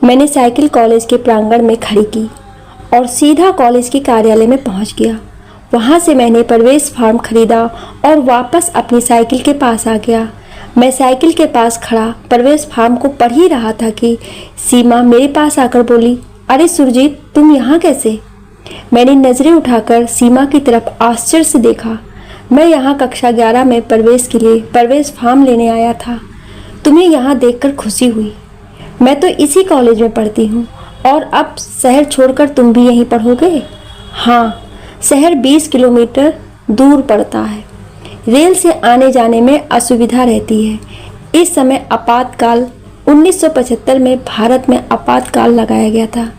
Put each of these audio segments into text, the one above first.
मैंने cycle college के प्रांगण में खड़ी की और सीधा कॉलेज के कार्यालय में पहुंच गया। वहां से मैंने प्रवेश फॉर्म खरीदा और वापस अपनी साइकिल के पास आ गया। मैं साइकिल के पास खड़ा प्रवेश फॉर्म को पढ़ ही रहा था कि सीमा मेरे पास आकर बोली, अरे सुरजीत, तुम यहाँ कैसे? मैंने नज़रें उठाकर सीमा की तरफ आश्चर्य से देखा। मैं यहाँ कक्षा 11 में प्रवेश के लिए प्रवेश फॉर्म लेने आया था। तुम्हें यहाँ देखकर खुशी हुई। मैं तो इसी कॉलेज में पढ़ती हूँ और अब शहर छोड़कर तुम भी यहीं पढ़ोगे? हाँ, शहर 20 किलोमीटर दूर पड़ता है। रेल से आने जाने में असुविधा रहती है। इस समय आपातकाल 1975 में भारत में आपातकाल लगाया गया था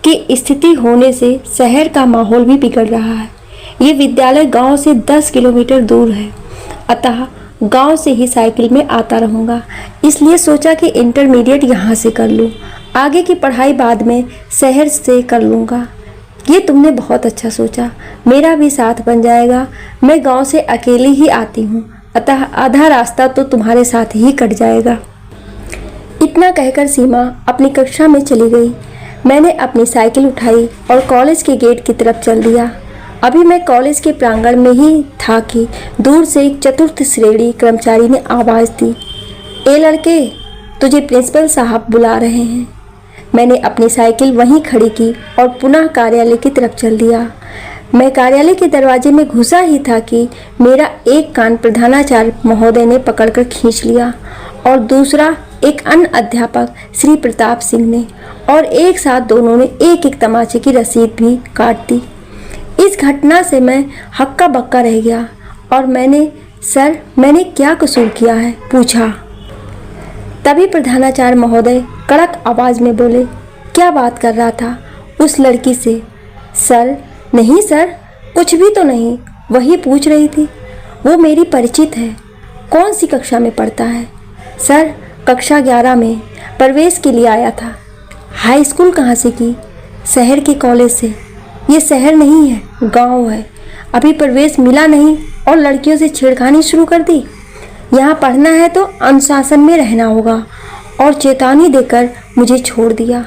कि स्थिति होने से शहर का माहौल भी बिगड़ रहा है। ये विद्यालय गांव से 10 किलोमीटर दूर है, अतः गांव से ही साइकिल में आता रहूँगा। इसलिए सोचा कि इंटरमीडिएट यहाँ से कर लूँ, आगे की पढ़ाई बाद में शहर से कर लूँगा। ये तुमने बहुत अच्छा सोचा, मेरा भी साथ बन जाएगा। मैं गांव से अकेली ही आती हूँ, अतः आधा रास्ता तो तुम्हारे साथ ही कट जाएगा। इतना कहकर सीमा अपनी कक्षा में चली गई। मैंने अपनी साइकिल उठाई और कॉलेज के गेट की तरफ चल दिया। अभी मैं कॉलेज के प्रांगण में ही था कि दूर से एक चतुर्थ श्रेणी कर्मचारी ने आवाज़ दी, ए लड़के, तुझे प्रिंसिपल साहब बुला रहे हैं। मैंने अपनी साइकिल वहीं खड़ी की और पुनः कार्यालय की तरफ चल दिया। मैं कार्यालय के दरवाजे में घुसा ही था कि मेरा एक कान प्रधानाचार्य महोदय ने पकड़कर खींच लिया और दूसरा एक अन्य अध्यापक श्री प्रताप सिंह ने, और एक साथ दोनों ने एक एक तमाचे की रसीद भी काट दी। इस घटना से मैं हक्का बक्का रह गया और सर मैंने क्या कसूर किया है, पूछा। तभी प्रधानाचार्य महोदय कड़क आवाज़ में बोले, क्या बात कर रहा था उस लड़की से? सर, नहीं सर, कुछ भी तो नहीं, वही पूछ रही थी। वो मेरी परिचित है। कौन सी कक्षा में पढ़ता है? सर, कक्षा 11 में, प्रवेश के लिए आया था। हाई स्कूल कहाँ से की? शहर के कॉलेज से। ये शहर नहीं है, गांव है। अभी प्रवेश मिला नहीं और लड़कियों से छेड़खानी शुरू कर दी। यहाँ पढ़ना है तो अनुशासन में रहना होगा, और चेतावनी देकर मुझे छोड़ दिया।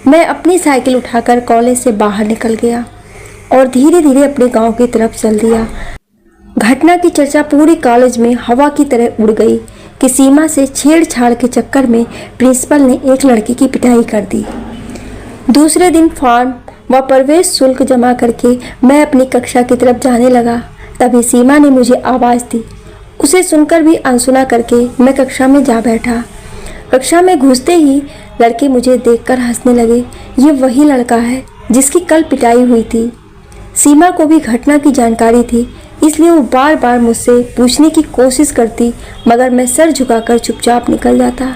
मैं अपनी साइकिल उठाकर कॉलेज से बाहर निकल गया और धीरे धीरे अपने गांव की तरफ चल दिया। घटना की चर्चा पूरी कॉलेज में हवा की तरह उड़ गई कि सीमा से छेड़छाड़ के चक्कर में प्रिंसिपल ने एक लड़की की पिटाई कर दी। दूसरे दिन फॉर्म व प्रवेश शुल्क जमा करके मैं अपनी कक्षा की तरफ जाने लगा। तभी सीमा ने मुझे आवाज़ दी। उसे सुनकर भी अनसुना करके मैं कक्षा में जा बैठा। कक्षा में घुसते ही लड़के मुझे देखकर हंसने लगे। ये वही लड़का है जिसकी कल पिटाई हुई थी। सीमा को भी घटना की जानकारी थी, इसलिए वो बार बार मुझसे पूछने की कोशिश करती, मगर मैं सर झुकाकर चुपचाप निकल जाता।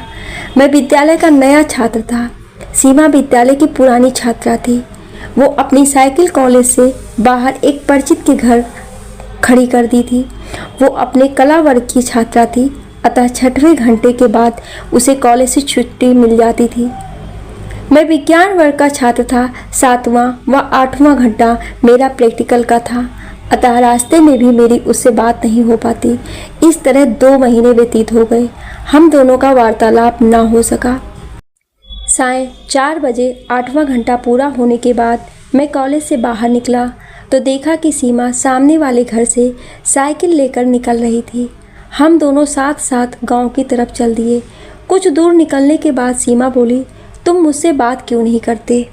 मैं विद्यालय का नया छात्र था। सीमा विद्यालय की पुरानी छात्रा थी। वो अपनी साइकिल कॉलेज से बाहर एक परिचित के घर खड़ी कर दी थी। वो अपने कला वर्ग की छात्रा थी, अतः 6वें घंटे के बाद उसे कॉलेज से छुट्टी मिल जाती थी। मैं विज्ञान वर्ग का छात्र था। 7वां व 8वां घंटा मेरा प्रैक्टिकल का था, अतः रास्ते में भी मेरी उससे बात नहीं हो पाती। इस तरह 2 महीने व्यतीत हो गए। हम दोनों का वार्तालाप न हो सका। साढ़े 4 बजे 8वां घंटा पूरा होने के बाद मैं कॉलेज से बाहर निकला तो देखा कि सीमा सामने वाले घर से साइकिल लेकर निकल रही थी। हम दोनों साथ साथ गांव की तरफ चल दिए। कुछ दूर निकलने के बाद सीमा बोली, तुम मुझसे बात क्यों नहीं करते?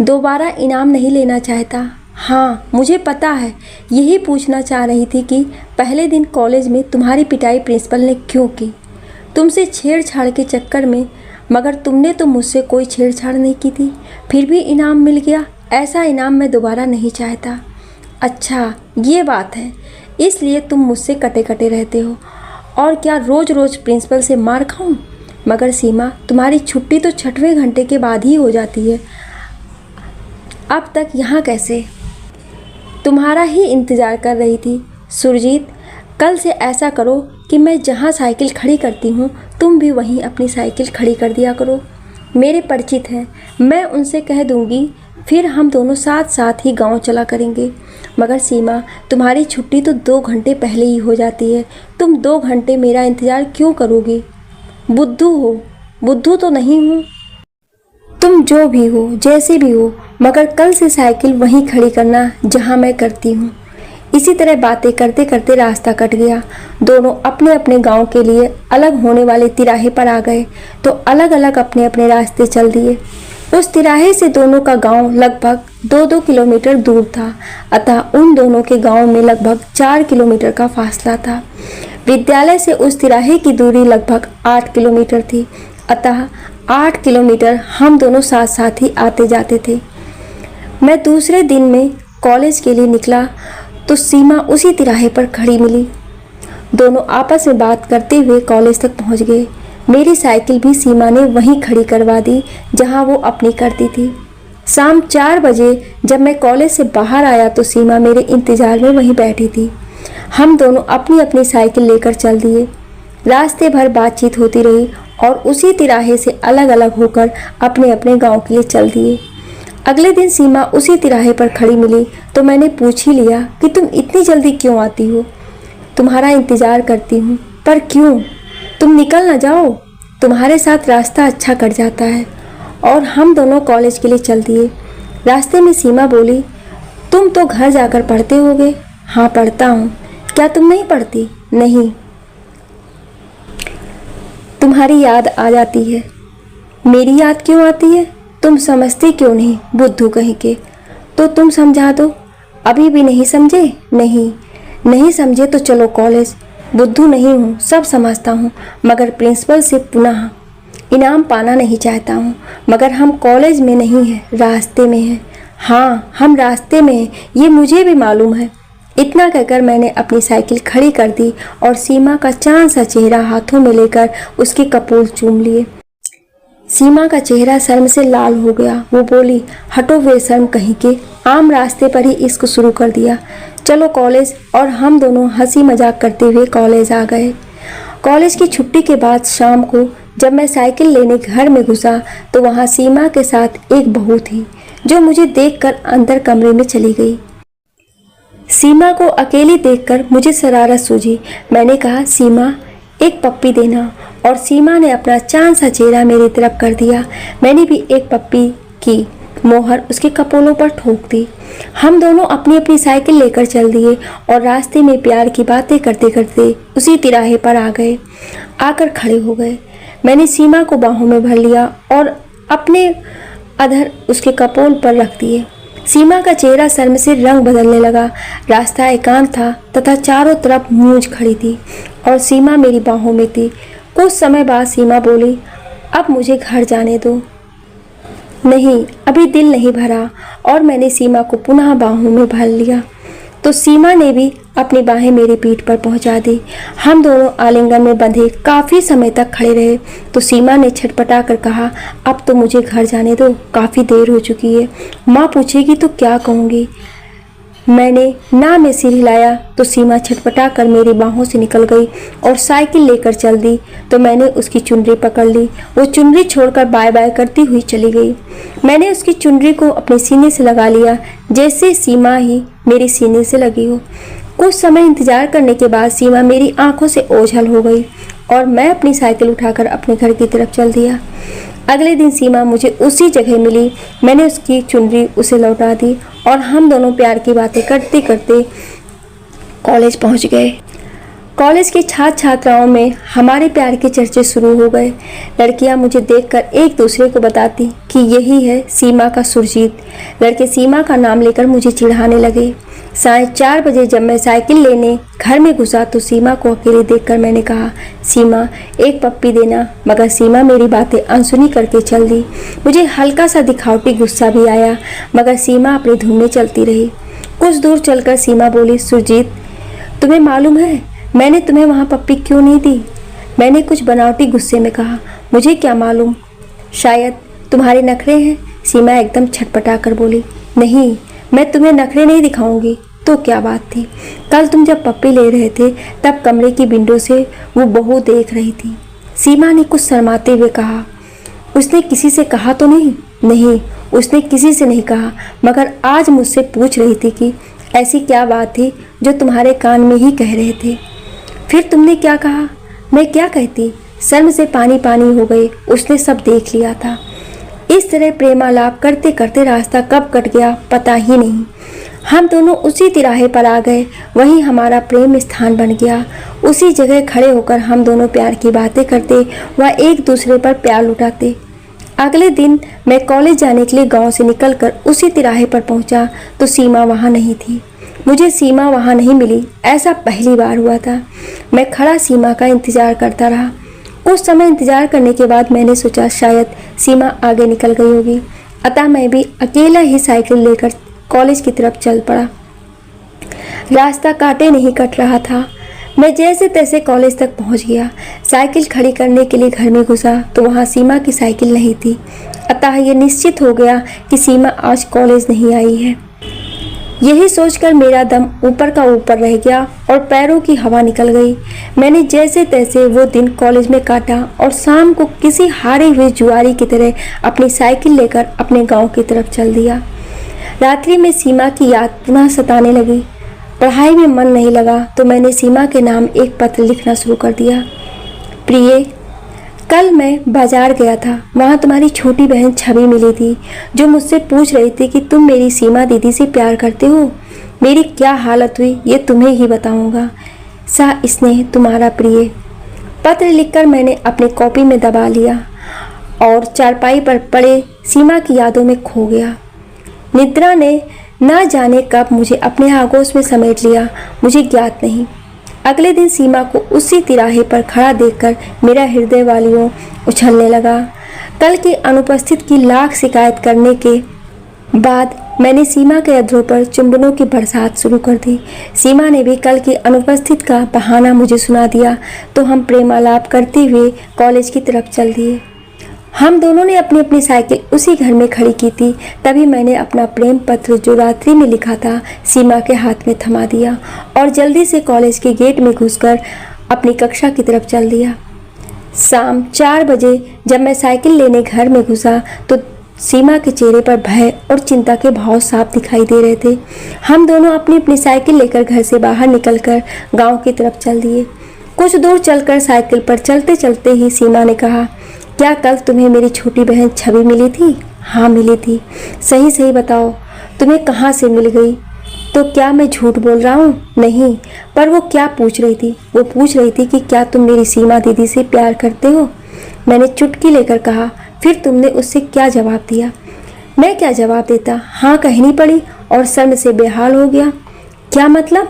दोबारा इनाम नहीं लेना चाहता? हाँ, मुझे पता है। यही पूछना चाह रही थी कि पहले दिन कॉलेज में तुम्हारी पिटाई प्रिंसिपल ने क्यों की? तुमसे छेड़छाड़ के चक्कर में, मगर तुमने तो मुझसे कोई छेड़छाड़ नहीं की थी, फिर भी इनाम मिल गया। ऐसा इनाम मैं दोबारा नहीं चाहता। अच्छा, ये बात है, इसलिए तुम मुझसे कटे कटे रहते हो। और क्या रोज़ रोज़ प्रिंसिपल से मार खाऊं? मगर सीमा, तुम्हारी छुट्टी तो 6वें घंटे के बाद ही हो जाती है। अब तक यहाँ कैसे? तुम्हारा ही इंतज़ार कर रही थी। सुरजीत, कल से ऐसा करो कि मैं जहाँ साइकिल खड़ी करती हूँ तुम भी वहीं अपनी साइकिल खड़ी कर दिया करो। मेरे परिचित हैं, मैं उनसे कह दूँगी, फिर हम दोनों साथ साथ ही गांव चला करेंगे। मगर सीमा, तुम्हारी छुट्टी तो 2 घंटे पहले ही हो जाती है। तुम 2 घंटे मेरा इंतज़ार क्यों करोगी? बुद्धू हो? बुद्धू तो नहीं हूँ। तुम जो भी हो, जैसे भी हो, मगर कल से साइकिल वहीं खड़ी करना जहां मैं करती हूँ। इसी तरह बातें करते करते रास्ता कट गया। दोनों अपने अपने गांव के लिए अलग होने वाले तिराहे पर आ गए तो अलग अलग अपने अपने रास्ते चल दिए। उस तिराहे से दोनों का गांव लगभग 2-2 किलोमीटर दूर था, अतः उन दोनों के गांव में लगभग 4 किलोमीटर का फासला था। विद्यालय से उस तिराहे की दूरी लगभग 8 किलोमीटर थी, अतः 8 किलोमीटर हम दोनों साथ साथ ही आते जाते थे। मैं दूसरे दिन में कॉलेज के लिए निकला तो सीमा उसी तिराहे पर खड़ी मिली। दोनों आपस में बात करते हुए कॉलेज तक पहुंच गए। मेरी साइकिल भी सीमा ने वहीं खड़ी करवा दी जहां वो अपनी करती थी। शाम 4 बजे जब मैं कॉलेज से बाहर आया तो सीमा मेरे इंतजार में वहीं बैठी थी। हम दोनों अपनी अपनी साइकिल लेकर चल दिए। रास्ते भर बातचीत होती रही और उसी तिराहे से अलग अलग होकर अपने अपने गांव के लिए चल दिए। अगले दिन सीमा उसी तिराहे पर खड़ी मिली तो मैंने पूछ ही लिया कि तुम इतनी जल्दी क्यों आती हो? तुम्हारा इंतजार करती हूँ। पर क्यों? तुम निकल ना जाओ, तुम्हारे साथ रास्ता अच्छा कट जाता है। और हम दोनों कॉलेज के लिए चल दिए। रास्ते में सीमा बोली, तुम तो घर जाकर पढ़ते होगे। हाँ पढ़ता हूँ। क्या तुम नहीं पढ़ती? नहीं। तुम्हारी याद आ जाती है। मेरी याद क्यों आती है? तुम समझते क्यों नहीं, बुद्धू कहीं के। तो तुम समझा दो। अभी भी नहीं समझे? नहीं समझे तो चलो कॉलेज। बुद्धू नहीं हूँ, सब समझता हूँ, मगर प्रिंसिपल से पुनः इनाम पाना नहीं चाहता हूँ। मगर हम कॉलेज में नहीं हैं, रास्ते में हैं। हाँ, हम रास्ते में हैं, ये मुझे भी मालूम है। इतना कहकर मैंने अपनी साइकिल खड़ी कर दी और सीमा का चांद सा चेहरा हाथों में लेकर उसके कपोल चूम लिए। सीमा का चेहरा शर्म से लाल हो गया। वो बोली, हटो बेशर्म कहीं के, आम रास्ते पर ही इश्क शुरू कर दिया। चलो कॉलेज। और हम दोनों हंसी मजाक करते हुए कॉलेज आ गए। कॉलेज की छुट्टी के बाद शाम को जब मैं साइकिल लेने घर में घुसा तो वहाँ सीमा के साथ एक बहू थी जो मुझे देखकर अंदर कमरे में चली गई। सीमा को अकेली देखकर मुझे शरारत सूझी। मैंने कहा, सीमा एक पप्पी देना। और सीमा ने अपना चांद सा चेहरा मेरी तरफ कर दिया। मैंने भी एक पप्पी की मोहर उसके कपोलों पर ठोक दी। हम दोनों अपनी अपनी साइकिल लेकर चल दिए और रास्ते में प्यार की बातें करते करते उसी तिराहे पर आकर खड़े हो गए। मैंने सीमा को बाहों में भर लिया और अपने अधर उसके कपोल पर रख दिए। सीमा का चेहरा शर्म से रंग बदलने लगा। रास्ता एकांत था तथा चारों तरफ मूंज खड़ी थी और सीमा मेरी बाहों में थी। कुछ समय बाद सीमा बोली, अब मुझे घर जाने दो। नहीं, अभी दिल नहीं भरा। और मैंने सीमा को पुनः बाहों में भर लिया तो सीमा ने भी अपनी बाहें मेरी पीठ पर पहुंचा दी। हम दोनों आलिंगन में बंधे काफ़ी समय तक खड़े रहे तो सीमा ने छटपटा कर कहा, अब तो मुझे घर जाने दो, काफ़ी देर हो चुकी है। माँ पूछेगी तो क्या कहूँगी? मैंने ना में सिर हिलाया तो सीमा छटपटा कर मेरी बाहों से निकल गई और साइकिल लेकर चल दी तो मैंने उसकी चुनरी पकड़ ली। वो चुनरी छोड़कर बाय बाय करती हुई चली गई। मैंने उसकी चुनरी को अपने सीने से लगा लिया जैसे सीमा ही मेरी सीने से लगी हो। कुछ समय इंतजार करने के बाद सीमा मेरी आंखों से ओझल हो गई और मैं अपनी साइकिल उठाकर अपने घर की तरफ चल दिया। अगले दिन सीमा मुझे उसी जगह मिली। मैंने उसकी चुनरी उसे लौटा दी और हम दोनों प्यार की बातें करते करते कॉलेज पहुंच गए। कॉलेज के छात्र छात्राओं में हमारे प्यार के चर्चे शुरू हो गए। लड़कियां मुझे देखकर एक दूसरे को बताती कि यही है सीमा का सुरजीत। लड़के सीमा का नाम लेकर मुझे चिढ़ाने लगे। 4:30 बजे जब मैं साइकिल लेने घर में घुसा तो सीमा को अकेले देखकर मैंने कहा, सीमा एक पप्पी देना। मगर सीमा मेरी बातें अनसुनी करके चल दी। मुझे हल्का सा दिखावटी गुस्सा भी आया मगर सीमा अपनी धुन में चलती रही। कुछ दूर चलकर सीमा बोली, सुरजीत तुम्हें मालूम है मैंने तुम्हें वहाँ पप्पी क्यों नहीं दी? मैंने कुछ बनावटी गुस्से में कहा, मुझे क्या मालूम, शायद तुम्हारे नखरे हैं। सीमा एकदम छटपटा कर बोली, नहीं मैं तुम्हें नखरे नहीं दिखाऊंगी। तो क्या बात थी? कल तुम जब पप्पी ले रहे थे तब कमरे की विंडो से वो बहू देख रही थी। सीमा ने कुछ शर्माते हुए कहा, उसने किसी से कहा तो नहीं? नहीं, उसने किसी से नहीं कहा, मगर आज मुझसे पूछ रही थी कि ऐसी क्या बात थी जो तुम्हारे कान में ही कह रहे थे। फिर तुमने क्या कहा? मैं क्या कहती? शर्म से पानी पानी हो गए। उसने सब देख लिया था। इस तरह प्रेमालाप करते करते रास्ता कब कट गया पता ही नहीं। हम दोनों उसी तिराहे पर आ गए, वहीं हमारा प्रेम स्थान बन गया। उसी जगह खड़े होकर हम दोनों प्यार की बातें करते व एक दूसरे पर प्यार लुटाते। अगले दिन मैं कॉलेज जाने के लिए गांव से निकलकर उसी तिराहे पर पहुंचा तो सीमा वहां नहीं थी। मुझे सीमा वहां नहीं मिली, ऐसा पहली बार हुआ था। मैं खड़ा सीमा का इंतजार करता रहा। कुछ समय इंतजार करने के बाद मैंने सोचा शायद सीमा आगे निकल गई होगी, अतः मैं भी अकेला ही साइकिल लेकर कॉलेज की तरफ चल पड़ा। रास्ता काटे नहीं कट रहा था। मैं जैसे तैसे कॉलेज तक पहुंच गया। साइकिल खड़ी करने के लिए घर में घुसा तो वहां सीमा की साइकिल नहीं थी, अतः यह निश्चित हो गया कि सीमा आज कॉलेज नहीं आई है। यही सोचकर मेरा दम ऊपर का ऊपर रह गया और पैरों की हवा निकल गई। मैंने जैसे तैसे वो दिन कॉलेज में काटा और शाम को किसी हारे हुए जुआरी की तरह अपनी साइकिल लेकर अपने गांव की तरफ चल दिया। रात्रि में सीमा की याद पुनः सताने लगी। पढ़ाई में मन नहीं लगा तो मैंने सीमा के नाम एक पत्र लिखना शुरू कर दिया। प्रिय, कल मैं बाजार गया था, वहाँ तुम्हारी छोटी बहन छवि मिली थी जो मुझसे पूछ रही थी कि तुम मेरी सीमा दीदी से प्यार करते हो। मेरी क्या हालत हुई ये तुम्हें ही बताऊंगा। सा स्नेह, तुम्हारा प्रिय। पत्र लिखकर मैंने अपनी कॉपी में दबा लिया और चारपाई पर पड़े सीमा की यादों में खो गया। निद्रा ने न जाने कब मुझे अपने आगोश में समेट लिया, मुझे ज्ञात नहीं। अगले दिन सीमा को उसी तिराहे पर खड़ा देखकर मेरा हृदय वालियों उछलने लगा। कल की अनुपस्थित की लाख शिकायत करने के बाद मैंने सीमा के अधरों पर चुंबनों की बरसात शुरू कर दी। सीमा ने भी कल की अनुपस्थित का बहाना मुझे सुना दिया तो हम प्रेमालाप करते हुए कॉलेज की तरफ चल दिए। हम दोनों ने अपनी अपनी साइकिल उसी घर में खड़ी की थी। तभी मैंने अपना प्रेम पत्र जो रात्रि में लिखा था सीमा के हाथ में थमा दिया और जल्दी से कॉलेज के गेट में घुसकर अपनी कक्षा की तरफ चल दिया। शाम 4 बजे जब मैं साइकिल लेने घर में घुसा तो सीमा के चेहरे पर भय और चिंता के भाव साफ दिखाई दे रहे थे। हम दोनों अपनी अपनी साइकिल लेकर घर से बाहर निकलकर गाँव की तरफ चल दिए। कुछ दूर चलकर साइकिल पर चलते चलते ही सीमा ने कहा, क्या कल तुम्हें मेरी छोटी बहन छवि मिली थी? हाँ मिली थी। सही सही बताओ, तुम्हें कहाँ से मिल गई? तो क्या मैं झूठ बोल रहा हूँ? नहीं। पर वो क्या पूछ रही थी? वो पूछ रही थी कि क्या तुम मेरी सीमा दीदी से प्यार करते हो? मैंने चुटकी लेकर कहा। फिर तुमने उससे क्या जवाब दिया? मैं क्या जवाब देता, हाँ कहनी पड़ी और शर्म से बेहाल हो गया। क्या मतलब?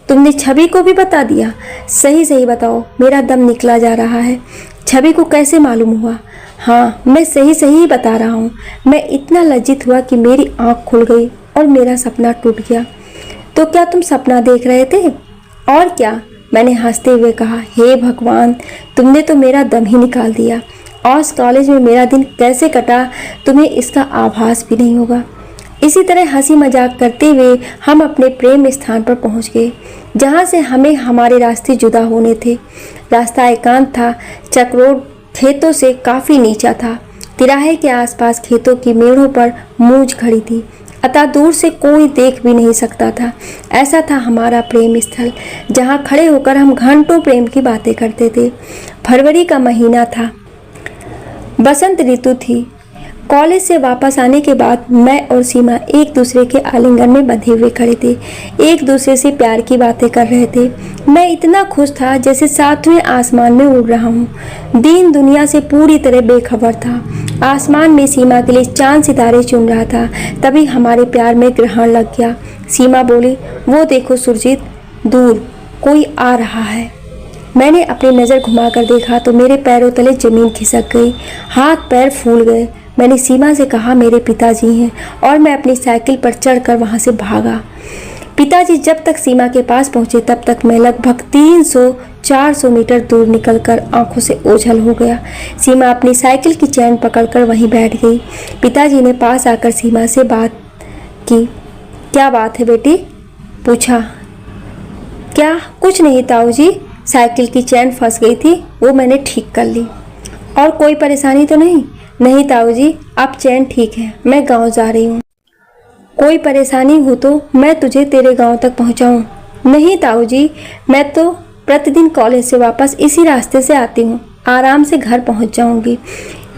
तुमने छवि को भी बता दिया? सही सही बताओ, मेरा दम निकला जा रहा है। छवि को कैसे मालूम हुआ? हाँ, मैं सही सही बता रहा हूँ। मैं इतना लज्जित हुआ कि मेरी आँख खुल गई और मेरा सपना टूट गया। तो क्या तुम सपना देख रहे थे? और क्या, मैंने हंसते हुए कहा। हे भगवान, तुमने तो मेरा दम ही निकाल दिया। आज कॉलेज में मेरा दिन कैसे कटा तुम्हें इसका आभास भी नहीं होगा। इसी तरह हंसी मजाक करते हुए हम अपने प्रेम स्थान पर पहुंच गए जहां से हमें हमारे रास्ते जुदा होने थे। रास्ता एकांत था, चक्रोड खेतों से काफ़ी नीचा था। तिराहे के आसपास खेतों की मेड़ों पर मूंज खड़ी थी, अतः दूर से कोई देख भी नहीं सकता था। ऐसा था हमारा प्रेम स्थल जहां खड़े होकर हम घंटों प्रेम की बातें करते थे। फरवरी का महीना था, बसंत ऋतु थी। कॉलेज से वापस आने के बाद मैं और सीमा एक दूसरे के आलिंगन में बंधे हुए खड़े थे, एक दूसरे से प्यार की बातें कर रहे थे। मैं इतना खुश था जैसे 7वें आसमान में उड़ रहा हूँ। दीन दुनिया से पूरी तरह बेखबर था। आसमान में सीमा के लिए चांद सितारे चुन रहा था। तभी हमारे प्यार में ग्रहण लग गया। सीमा बोली, वो देखो सुरजीत, दूर कोई आ रहा है। मैंने अपनी नज़र घुमाकर देखा तो मेरे पैरों तले जमीन खिसक गई, हाथ पैर फूल गए। मैंने सीमा से कहा, मेरे पिताजी हैं, और मैं अपनी साइकिल पर चढ़कर वहां से भागा। पिताजी जब तक सीमा के पास पहुंचे तब तक मैं लगभग 300-400 मीटर दूर निकलकर आंखों से ओझल हो गया। सीमा अपनी साइकिल की चैन पकड़कर वहीं बैठ गई। पिताजी ने पास आकर सीमा से बात की। क्या बात है बेटी? पूछा। क्या? कुछ नहीं ताऊ जी, साइकिल की चैन फंस गई थी, वो मैंने ठीक कर ली। और कोई परेशानी तो नहीं? नहीं ताऊ जी, अब चैन ठीक है, मैं गांव जा रही हूँ। कोई परेशानी हो तो मैं तुझे तेरे गांव तक पहुँचाऊँ? नहीं ताऊ जी, मैं तो प्रतिदिन कॉलेज से वापस इसी रास्ते से आती हूँ, आराम से घर पहुँच जाऊँगी।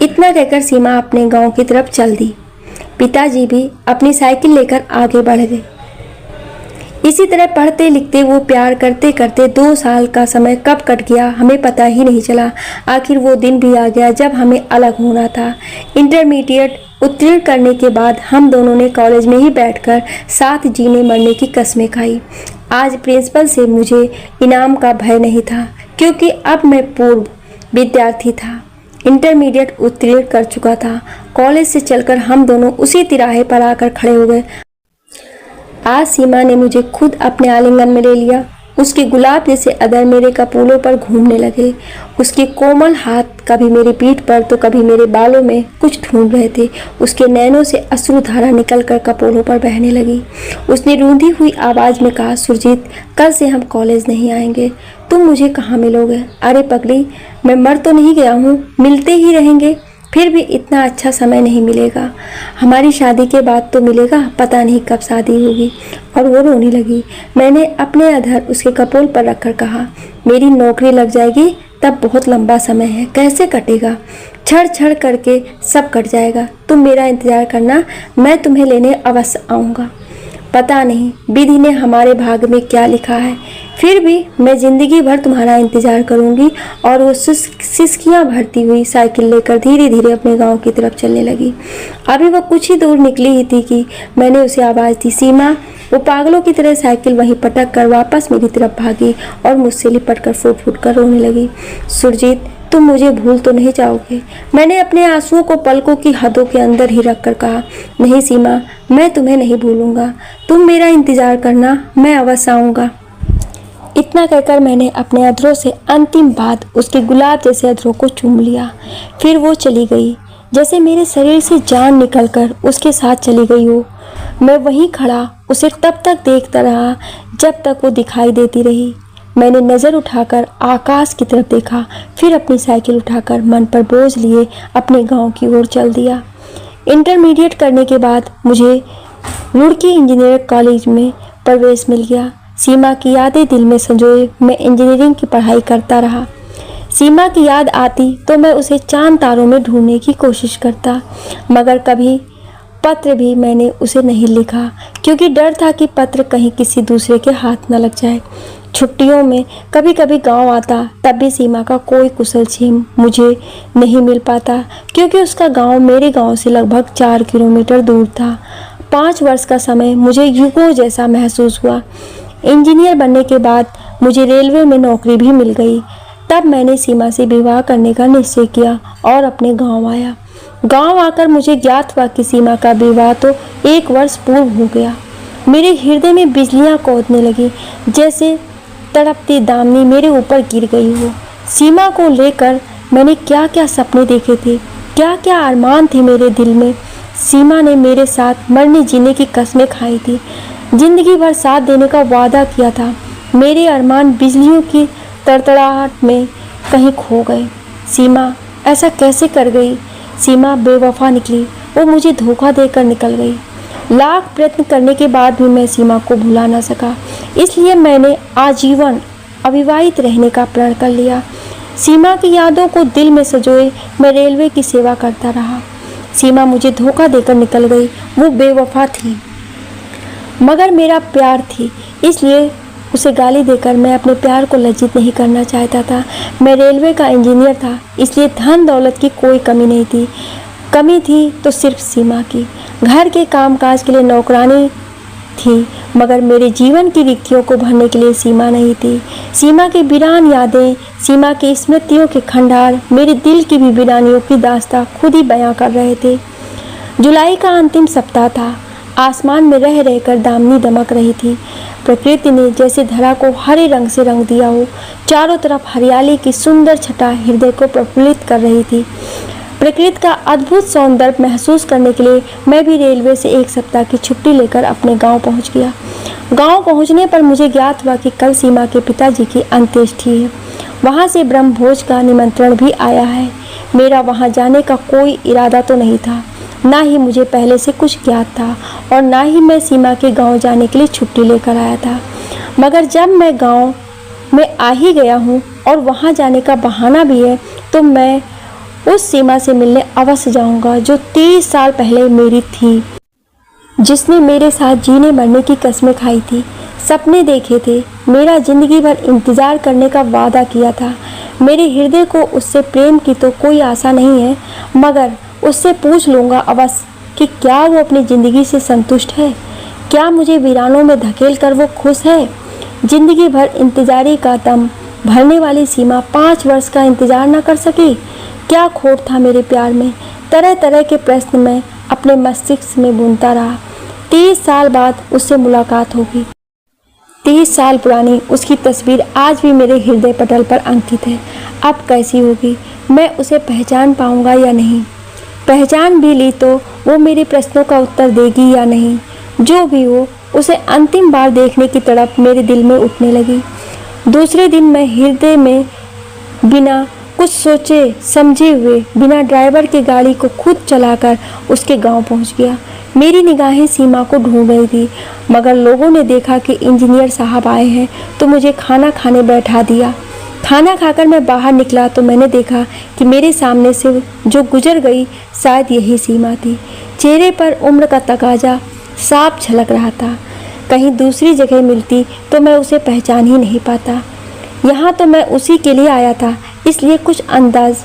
इतना कहकर सीमा अपने गांव की तरफ चल दी। पिताजी भी अपनी साइकिल लेकर आगे बढ़ गए। इसी तरह पढ़ते लिखते वो प्यार करते करते 2 साल का समय कब कट गया हमें पता ही नहीं चला। आखिर वो दिन भी आ गया जब हमें अलग होना था। इंटरमीडिएट उत्तीर्ण करने के बाद हम दोनों ने कॉलेज में ही बैठकर साथ जीने मरने की कस्में खाई। आज प्रिंसिपल से मुझे इनाम का भय नहीं था, क्योंकि अब मैं पूर्व विद्यार्थी था, इंटरमीडिएट उत्तीर्ण कर चुका था। कॉलेज से चलकर हम दोनों उसी तिराहे पर आकर खड़े हो गए। आज सीमा ने मुझे खुद अपने आलिंगन में ले लिया। उसके गुलाब जैसे अधर मेरे कपोलों पर घूमने लगे। उसके कोमल हाथ कभी मेरी पीठ पर तो कभी मेरे बालों में कुछ ढूंढ रहे थे। उसके नैनों से अश्रुधारा निकलकर कपोलों पर बहने लगी। उसने रूंधी हुई आवाज़ में कहा, सुरजीत, कल से हम कॉलेज नहीं आएंगे। तुम मुझे कहाँ मिलोगे? अरे पगली, मैं मर तो नहीं गया हूँ, मिलते ही रहेंगे। फिर भी इतना अच्छा समय नहीं मिलेगा। हमारी शादी के बाद तो मिलेगा, पता नहीं कब शादी होगी। और वो रोने लगी। मैंने अपने अधर उसके कपोल पर रखकर कहा, मेरी नौकरी लग जाएगी तब बहुत लंबा समय है, कैसे कटेगा? छड़ छड़ करके सब कट जाएगा। तुम मेरा इंतज़ार करना, मैं तुम्हें लेने अवश्य आऊँगा। पता नहीं विधि ने हमारे भाग्य में क्या लिखा है, फिर भी मैं ज़िंदगी भर तुम्हारा इंतज़ार करूंगी। और वो सिसकियाँ भरती हुई साइकिल लेकर धीरे धीरे अपने गांव की तरफ चलने लगी। अभी वो कुछ ही दूर निकली ही थी कि मैंने उसे आवाज़ दी, सीमा। वो पागलों की तरह साइकिल वहीं पटक कर वापस मेरी तरफ भागी और मुझसे लिपट कर फूट फूट कर रोने लगी। सुरजीत, तुम मुझे भूल तो नहीं जाओगे? मैंने अपने आंसुओं को पलकों की हदों के अंदर ही रखकर कहा, नहीं सीमा, मैं तुम्हें नहीं भूलूंगा। तुम मेरा इंतज़ार करना, मैं अवश्य आऊँगा। इतना कहकर मैंने अपने अधरों से अंतिम बात उसके गुलाब जैसे अधरों को चूम लिया। फिर वो चली गई, जैसे मेरे शरीर से जान निकलकर उसके साथ चली गई हो। मैं वहीं खड़ा उसे तब तक देखता रहा जब तक वो दिखाई देती रही। मैंने नज़र उठाकर आकाश की तरफ देखा, फिर अपनी साइकिल उठाकर मन पर बोझ लिए अपने गांव की ओर चल दिया। इंटरमीडिएट करने के बाद मुझे रुड़की इंजीनियरिंग कॉलेज में प्रवेश मिल गया। सीमा की यादें दिल में संजोए मैं इंजीनियरिंग की पढ़ाई करता रहा। सीमा की याद आती तो मैं उसे चांद तारों में ढूंढने की कोशिश करता, मगर कभी पत्र भी मैंने उसे नहीं लिखा, क्योंकि डर था कि पत्र कहीं किसी दूसरे के हाथ न लग जाए। छुट्टियों में कभी कभी गांव आता, तब भी सीमा का कोई कुशल छेम मुझे नहीं मिल पाता, क्योंकि उसका गांव मेरे गांव से लगभग 4 किलोमीटर दूर था। 5 वर्ष का समय मुझे युगों जैसा महसूस हुआ। इंजीनियर बनने के बाद मुझे रेलवे में नौकरी भी मिल गई। तब मैंने सीमा से विवाह करने का निश्चय किया और अपने गांव आया। गांव आकर मुझे ज्ञात हुआ कि सीमा का विवाह तो 1 वर्ष पूर्व हो गया। मेरे हृदय में बिजलियां कौंधने लगी, जैसे तड़पती दामनी मेरे ऊपर गिर गई हो। सीमा को लेकर मैंने क्या क्या सपने देखे थे, क्या क्या अरमान थे मेरे दिल में। सीमा ने मेरे साथ मरने जीने की कस्में खाई थी, जिंदगी भर साथ देने का वादा किया था। मेरे अरमान बिजलियों की तड़तड़ाहट में कहीं खो गए। सीमा ऐसा कैसे कर गई? सीमा बेवफा निकली, वो मुझे धोखा देकर निकल गई। लाख प्रयत्न करने के बाद भी मैं सीमा को भुला ना सका, इसलिए मैंने आजीवन अविवाहित रहने का प्रण कर लिया। सीमा की यादों को दिल में सजोए मैं रेलवे की सेवा करता रहा। सीमा मुझे धोखा देकर निकल गई, वो बेवफा थी मगर मेरा प्यार थी, इसलिए उसे गाली देकर मैं अपने प्यार को लज्जित नहीं करना चाहता था। मैं रेलवे का इंजीनियर था, इसलिए धन दौलत की कोई कमी नहीं थी। कमी थी तो सिर्फ सीमा की। घर के कामकाज के लिए नौकरानी थी, मगर मेरे जीवन की रिक्तियों को भरने के लिए सीमा नहीं थी। सीमा की वीरान यादें, सीमा की स्मृतियों के खंडार मेरे दिल की भी वीरानियों की दास्तां खुद ही बयां कर रहे थे। जुलाई का अंतिम सप्ताह था। आसमान में रह रहकर दामनी दमक रही थी। प्रकृति ने जैसे धरा को हरे रंग से रंग दिया हो। चारों तरफ हरियाली की सुंदर छटा हृदय को प्रफुल्लित कर रही थी। प्रकृति का अद्भुत सौंदर्य महसूस करने के लिए मैं भी रेलवे से 1 सप्ताह की छुट्टी लेकर अपने गांव पहुंच गया। गांव पहुंचने पर मुझे ज्ञात हुआ कि कल सीमा के पिताजी की अंत्येष्टि है। वहां से ब्रह्मभोज का निमंत्रण भी आया है। मेरा वहां जाने का कोई इरादा तो नहीं था, ना ही मुझे पहले से कुछ ज्ञात था, और ना ही मैं सीमा के गांव जाने के लिए छुट्टी लेकर आया था। मगर जब मैं गांव में आ ही गया हूं और वहां जाने का बहाना भी है, तो मैं उस सीमा से मिलने अवश्य जाऊंगा जो 30 साल पहले मेरी थी, जिसने मेरे साथ जीने मरने की कस्में खाई थी, सपने देखे थे, मेरा जिंदगी भर इंतजार करने का वादा किया था। मेरे हृदय को उससे प्रेम की तो कोई आशा नहीं है, मगर उससे पूछ लूँगा अवश्य कि क्या वो अपनी ज़िंदगी से संतुष्ट है, क्या मुझे वीरानों में धकेल कर वो खुश है। जिंदगी भर इंतजारी का दम भरने वाली सीमा 5 वर्ष का इंतजार न कर सकी। क्या खोट था मेरे प्यार में। तरह तरह के प्रश्न मैं अपने मस्तिष्क में बुनता रहा। 30 साल बाद उससे मुलाकात होगी। 30 साल पुरानी उसकी तस्वीर आज भी मेरे हृदय पटल पर अंकित है। अब कैसी होगी, मैं उसे पहचान पाऊंगा या नहीं, पहचान भी ली तो वो मेरे प्रश्नों का उत्तर देगी या नहीं। जो भी हो, उसे अंतिम बार देखने की तड़प मेरे दिल में उठने लगी। दूसरे दिन मैं हृदय में बिना कुछ सोचे समझे हुए बिना ड्राइवर की गाड़ी को खुद चलाकर उसके गांव पहुंच गया। मेरी निगाहें सीमा को ढूंढ रही थी, मगर लोगों ने देखा कि इंजीनियर साहब आए हैं तो मुझे खाना खाने बैठा दिया। खाना खाकर मैं बाहर निकला तो मैंने देखा कि मेरे सामने से जो गुजर गई शायद यही सीमा थी। चेहरे पर उम्र का तकाजा साफ झलक रहा था। कहीं दूसरी जगह मिलती तो मैं उसे पहचान ही नहीं पाता। यहाँ तो मैं उसी के लिए आया था, इसलिए कुछ अंदाज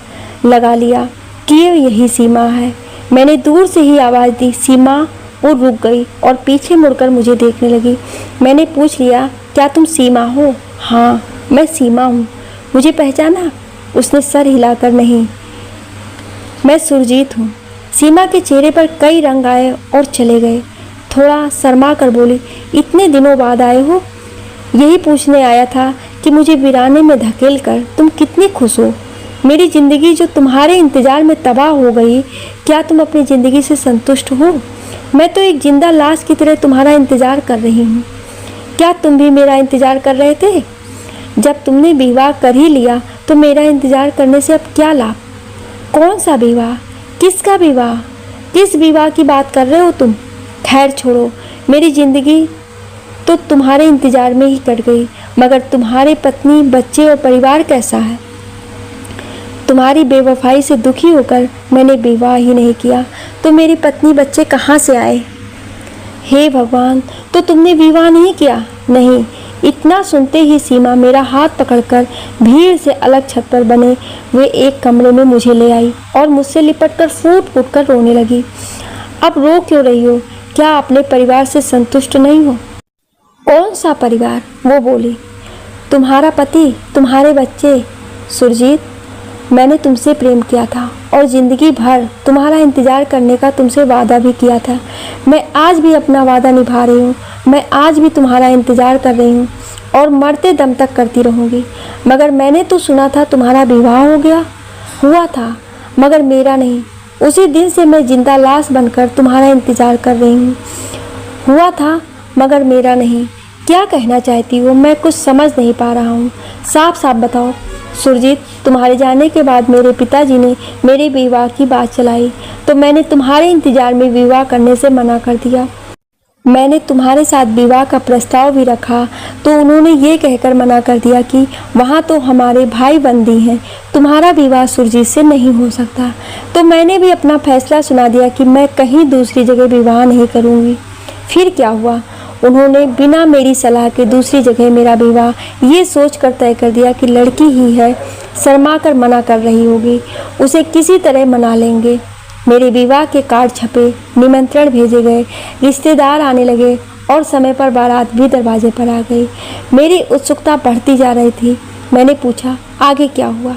लगा लिया कि ये यही सीमा है। मैंने दूर से ही आवाज़ दी, सीमा। वो रुक गई और पीछे मुड़कर मुझे देखने लगी। मैंने पूछ लिया, क्या तुम सीमा हो? हाँ, मैं सीमा हूँ। मुझे पहचाना? उसने सर हिलाकर, नहीं, मैं सुरजीत हूँ। सीमा के चेहरे पर कई रंग आए और चले गए। थोड़ा शर्मा कर बोली, इतने दिनों बाद आए हो? यही पूछने आया था कि मुझे वीराने में धकेल कर तुम कितनी खुश हो। मेरी ज़िंदगी जो तुम्हारे इंतज़ार में तबाह हो गई, क्या तुम अपनी ज़िंदगी से संतुष्ट हो? मैं तो एक जिंदा लाश की तरह तुम्हारा इंतज़ार कर रही हूँ। क्या तुम भी मेरा इंतज़ार कर रहे थे? जब तुमने विवाह कर ही लिया तो मेरा इंतज़ार करने से अब क्या लाभ? कौन सा विवाह? किसका विवाह? किस विवाह की बात कर रहे हो तुम? खैर छोड़ो, मेरी ज़िंदगी तो तुम्हारे इंतज़ार में ही कट गई, मगर तुम्हारे पत्नी, बच्चे और परिवार कैसा है? तुम्हारी बेवफाई से दुखी होकर मैंने विवाह ही नहीं किया, तो मेरी पत्नी बच्चे कहाँ से आए? हे भगवान, तो तुमने विवाह नहीं किया? नहीं। इतना सुनते ही सीमा मेरा हाथ पकड़कर भीड़ से अलग छत पर बने हुए एक कमरे में मुझे ले आई और मुझसे लिपटकर फूट फूट कर रोने लगी। अब रो क्यों रही हो? क्या अपने परिवार से संतुष्ट नहीं हो? कौन सा परिवार? वो बोली, तुम्हारा पति, तुम्हारे बच्चे। सुरजीत, मैंने तुमसे प्रेम किया था और ज़िंदगी भर तुम्हारा इंतज़ार करने का तुमसे वादा भी किया था। मैं आज भी अपना वादा निभा रही हूँ। मैं आज भी तुम्हारा इंतज़ार कर रही हूँ और मरते दम तक करती रहूँगी। मगर मैंने तो सुना था तुम्हारा विवाह हो गया। हुआ था, मगर मेरा नहीं। उसी दिन से मैं जिंदा लाश बनकर तुम्हारा इंतज़ार कर रही हूँ। हुआ था, मगर मेरा नहीं। क्या कहना चाहती हो? मैं कुछ समझ नहीं पा रहा हूँ। साफ साफ बताओ। सुरजीत, तुम्हारे जाने के बाद मेरे पिताजी ने मेरे विवाह की बात चलाई तो मैंने तुम्हारे इंतजार में विवाह करने से मना कर दिया। मैंने तुम्हारे साथ विवाह का प्रस्ताव भी रखा तो उन्होंने ये कहकर मना कर दिया कि वहाँ तो हमारे भाई बंदी हैं, तुम्हारा विवाह सुरजीत से नहीं हो सकता। तो मैंने भी अपना फैसला सुना दिया कि मैं कहीं दूसरी जगह विवाह नहीं करूँगी। फिर क्या हुआ? उन्होंने बिना मेरी सलाह के दूसरी जगह मेरा विवाह ये सोच कर तय कर दिया कि लड़की ही है, शर्मा कर मना कर रही होगी, उसे किसी तरह मना लेंगे। मेरे विवाह के कार्ड छपे, निमंत्रण भेजे गए, रिश्तेदार आने लगे और समय पर बारात भी दरवाजे पर आ गई। मेरी उत्सुकता बढ़ती जा रही थी। मैंने पूछा, आगे क्या हुआ?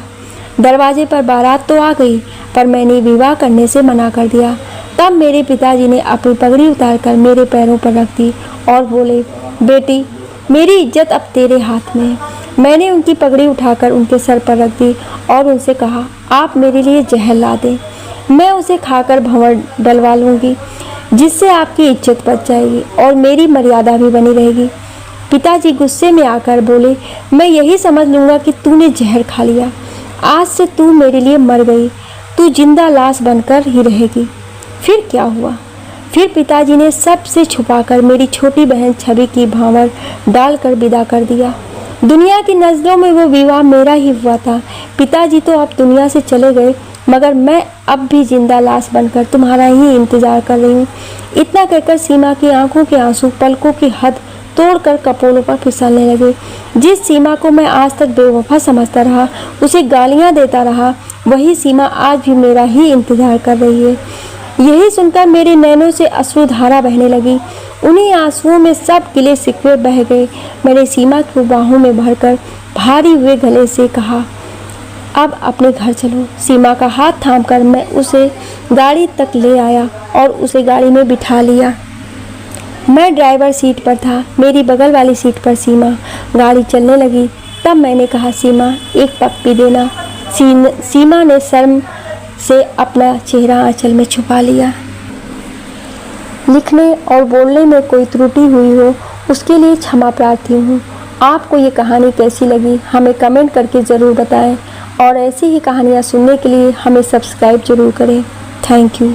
दरवाजे पर बारात तो आ गई, पर मैंने विवाह करने से मना कर दिया। तब मेरे पिताजी ने अपनी पगड़ी उतारकर मेरे पैरों पर रख दी और बोले, बेटी, मेरी इज्जत अब तेरे हाथ में है। मैंने उनकी पगड़ी उठाकर उनके सर पर रख दी और उनसे कहा, आप मेरे लिए जहर ला दें, मैं उसे खाकर भंवर डलवा लूँगी, जिससे आपकी इज्जत बच जाएगी और मेरी मर्यादा भी बनी रहेगी। पिताजी गुस्से में आकर बोले, मैं यही समझ लूँगा कि तूने जहर खा लिया। आज से तू मेरे लिए मर गई, तू जिंदा लाश बनकर ही रहेगी। फिर क्या हुआ? फिर पिताजी ने सबसे छुपाकर मेरी छोटी बहन छवि की भांवर डालकर विदा कर दिया। दुनिया की नज़रों में वो विवाह मेरा ही हुआ था। पिताजी तो अब दुनिया से चले गए, मगर मैं अब भी जिंदा लाश बनकर तुम्हारा ही इंतजार कर रही हूँ। इतना कहकर सीमा की आंखों के आंसू पलकों की हद तोड़कर कपोलों पर फिसलने लगे। जिस सीमा को मैं आज तक बेवफा समझता रहा, उसे गालियां देता रहा, वही सीमा आज भी मेरा ही इंतजार कर रही है। यही सुनकर मेरे नैनों से अश्रुधारा बहने लगी। उन्हीं आंसुओं में सब गिले शिकवे बह गए। मैंने सीमा को बाहों में भरकर भारी हुए गले से कहा, अब अपने घर चलो। सीमा का हाथ थामकर मैं उसे गाड़ी तक ले आया और उसे गाड़ी में बिठा लिया। मैं ड्राइवर सीट पर था, मेरी बगल वाली सीट पर सीमा। गाड़ी चलने लगी। तब मैंने कहा, सीमा एक पप्पी देना। सीमा ने शर्म से अपना चेहरा आंचल में छुपा लिया। लिखने और बोलने में कोई त्रुटि हुई हो उसके लिए क्षमा प्रार्थी हूँ। आपको ये कहानी कैसी लगी हमें कमेंट करके ज़रूर बताएं और ऐसी ही कहानियाँ सुनने के लिए हमें सब्सक्राइब जरूर करें। Thank you.